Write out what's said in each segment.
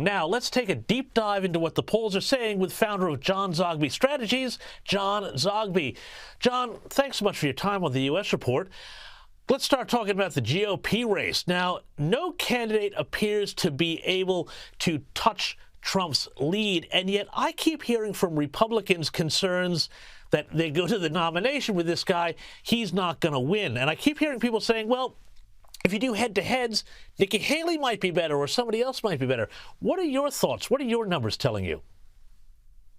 Now, let's take a deep dive into what the polls are saying with founder of John Zogby Strategies, John Zogby. John, thanks so much for your time on the U.S. Report. Let's start talking about the GOP race. Now, no candidate appears to be able to touch Trump's lead, and yet I keep hearing from Republicans concerns that they go to the nomination with this guy, he's not going to win. And I keep hearing people saying, well, if you do head-to-heads, Nikki Haley might be better or somebody else might be better. What are your thoughts? What are your numbers telling you?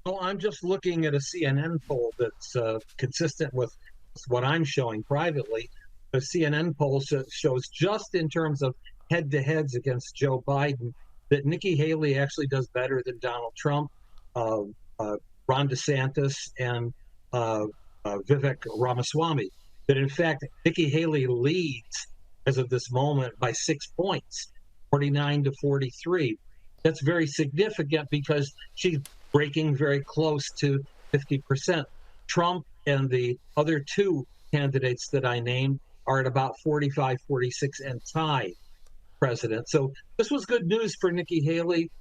Well, I'm just looking at a CNN poll that's consistent with what I'm showing privately. The CNN poll shows just in terms of head-to-heads against Joe Biden that Nikki Haley actually does better than Donald Trump, Ron DeSantis, and Vivek Ramaswamy. That in fact, Nikki Haley leads as of this moment by 6 points, 49 to 43. That's very significant because she's breaking very close to 50%. Trump and the other two candidates that I named are at about 45, 46 and tied president. So this was good news for Nikki Haley.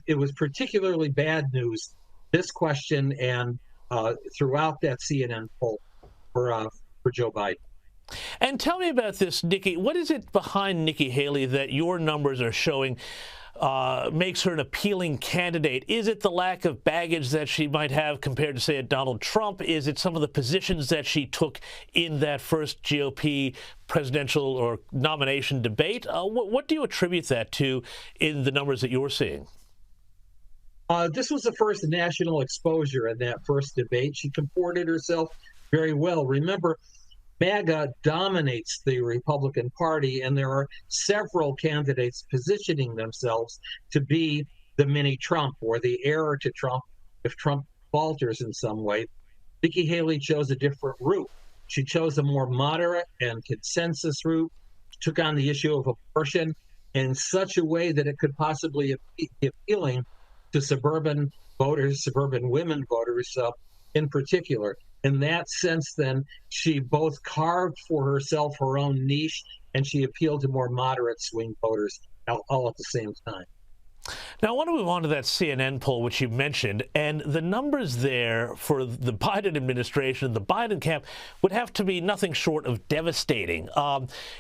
It was particularly bad news, this question and throughout that CNN poll for Joe Biden. And tell me about this, Nikki. What is it behind Nikki Haley that your numbers are showing makes her an appealing candidate? Is it the lack of baggage that she might have compared to, say, a Donald Trump? Is it some of the positions that she took in that first GOP presidential or nomination debate? What do you attribute that to in the numbers that you're seeing? This was the first national exposure in that first debate. She comported herself very well. Remember, MAGA dominates the Republican Party, and there are several candidates positioning themselves to be the mini Trump or the heir to Trump if Trump falters in some way. Nikki Haley chose a different route. She chose a more moderate and consensus route, took on the issue of abortion in such a way that it could possibly be appealing to suburban voters, suburban women voters in particular. In that sense, then, she both carved for herself her own niche and she appealed to more moderate swing voters all at the same time. Now, I want to move on to that CNN poll, which you mentioned, and the numbers there for the Biden administration, the Biden camp, would have to be nothing short of devastating.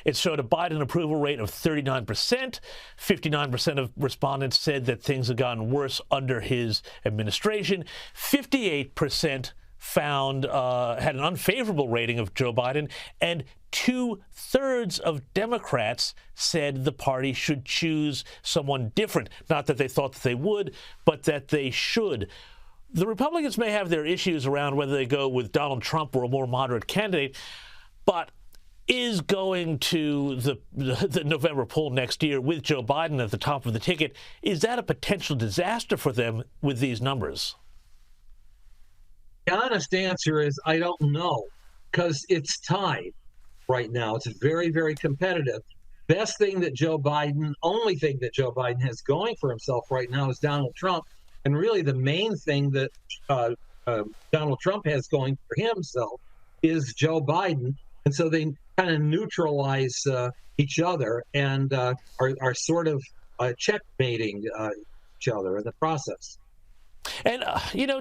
It showed a Biden approval rate of 39%. 59% of respondents said that things had gotten worse under his administration. 58% found had an unfavorable rating of Joe Biden, and 2/3 of Democrats said the party should choose someone different. Not that they thought that they would, but that they should. The Republicans may have their issues around whether they go with Donald Trump or a more moderate candidate, but is going to the November poll next year with Joe Biden at the top of the ticket, is that a potential disaster for them with these numbers? The honest answer is I don't know, because it's tied right now. It's very, very competitive. Only thing that Joe Biden has going for himself right now is Donald Trump. And really the main thing that Donald Trump has going for himself is Joe Biden. And so they kind of neutralize each other and are sort of checkmating each other in the process. And,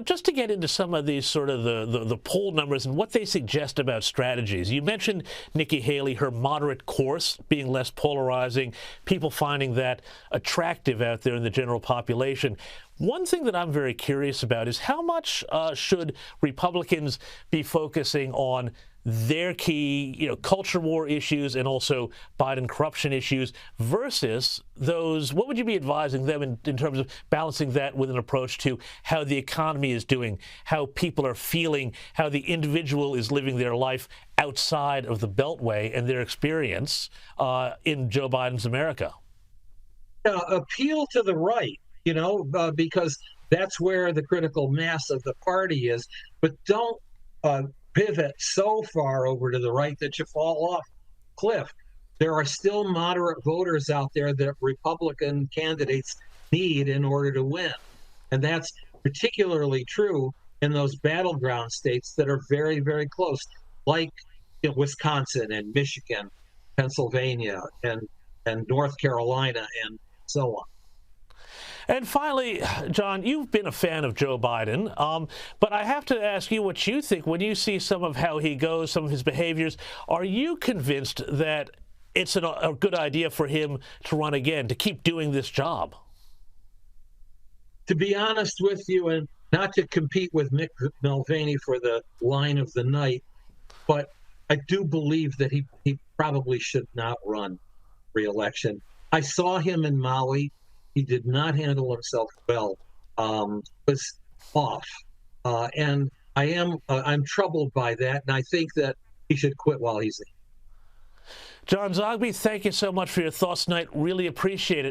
just to get into some of these sort of the poll numbers and what they suggest about strategies, you mentioned Nikki Haley, her moderate course being less polarizing, people finding that attractive out there in the general population. One thing that I'm very curious about is how much should Republicans be focusing on their key, culture war issues and also Biden corruption issues versus those, what would you be advising them in terms of balancing that with an approach to how the economy is doing, how people are feeling, how the individual is living their life outside of the Beltway and their experience in Joe Biden's America? Appeal to the right, because that's where the critical mass of the party is, but don't pivot so far over to the right that you fall off the cliff. There are still moderate voters out there that Republican candidates need in order to win. And that's particularly true in those battleground states that are very, very close, like Wisconsin and Michigan, Pennsylvania, and North Carolina, and so on. And finally, John, you've been a fan of Joe Biden, but I have to ask you what you think when you see some of how he goes, some of his behaviors. Are you convinced that it's a good idea for him to run again, to keep doing this job? To be honest with you, and not to compete with Mick Mulvaney for the line of the night, but I do believe that he probably should not run re-election. I saw him in Maui. He did not handle himself well. Was off, and I'm troubled by that, and I think that he should quit while he's in. John Zogby, thank you so much for your thoughts tonight. Really appreciate it.